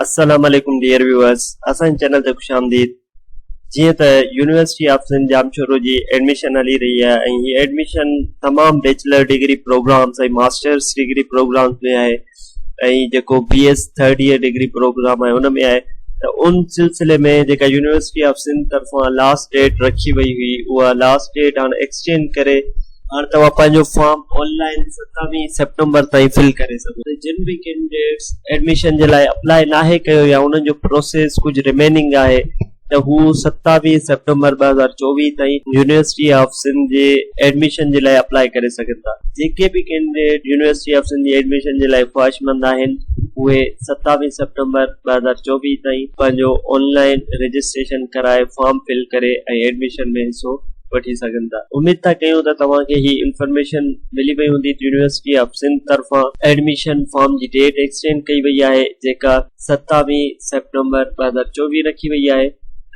अस्सलाम वालेकुम dear viewers, असां चैनल ते खुश आमदीद। जीअं त यूनिवर्सिटी ऑफ सिंध जामशोरो जी एडमिशन हली रही है ऐं हीअ एडमिशन तमाम बैचलर डिग्री प्रोग्राम्स ऐं मास्टर्स डिग्री प्रोग्राम्स में आहे ऐं जेको BS third year degree programme आहे उन में आहे। त उन सिलसिले में जेका यूनिवर्सिटी ऑफ सिंध तरफ़ां लास्ट डेट रखी वई हुई उहा लास्ट डेट हाणे एक्सचेंज करे हाणे तव्हां पंहिंजो फॉर्म ऑनलाइन 27 सितंबर ताईं फिल करे सघो। जिन भी कैंडिडेट्स एडमिशन जे लाइ अप्लाई नाहे कयो या उन्हनि जो प्रोसेस कुछ रिमेनिंग आहे त हू 27 सितंबर 2024 ताईं यूनिवर्सिटी ऑफ सिंध जे एडमिशन जे लाइ अप्लाई करे सघनि था। जेके भी कैंडिडेट यूनिवर्सिटी ऑफ सिंध जी एडमिशन जे लाइ ख्वाहिशमंद आहिनि उहे 27 सितंबर 2024 ताईं पंहिंजो ऑनलाइन रजिस्ट्रेशन कराए फॉर्म फिल करे ऐं एडमिशन में हिस्सो वठी सघनि था। उम्मीद था कयूं त तव्हांखे ही इंफॉर्मेशन मिली वई हूंदी। यूनिवर्सिटी ऑफ सिंध तरफ़ां एडमिशन फॉर्म जी डेट एक्सटेंड कई वई आहे जेका 27 सितंबर 2024 रखी वई आहे।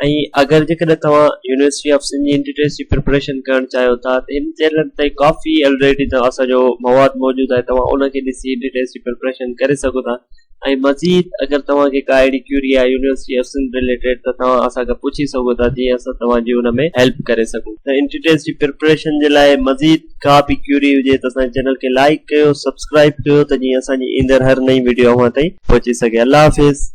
ऐं अगरि जेकॾहिं तव्हां यूनिवर्सिटी ऑफ सिंध जी एंट्रेंस जी प्रिपरेशन करणु चाहियो था त हिन चैनल ते काफ़ी ऑलरेडी असांजो मवाद मौजूदु आहे, तव्हां उनखे ॾिसी एंट्रेंस जी प्रिपरेशन करे सघो था। ऐं मज़ीद अगरि तव्हांखे का अहिड़ी क्यूरी आहे यूनिवर्सिटी ऑफ सिंध रिलेटेड त तव्हां असांखां पुछी सघो था जीअं असां तव्हांजी हुन में हेल्प करे सघूं। त एंट्रेंस जी प्रिपरेशन जे लाइ मज़ीद का बि क्यूरी हुजे त असांजे चैनल खे लाइक कयो, सब्सक्राइब कयो त जीअं असांजी ईंदड़ हर नई वीडियो अव्हां ताईं पहुची सघे। अल्लाह हाफ़िज़।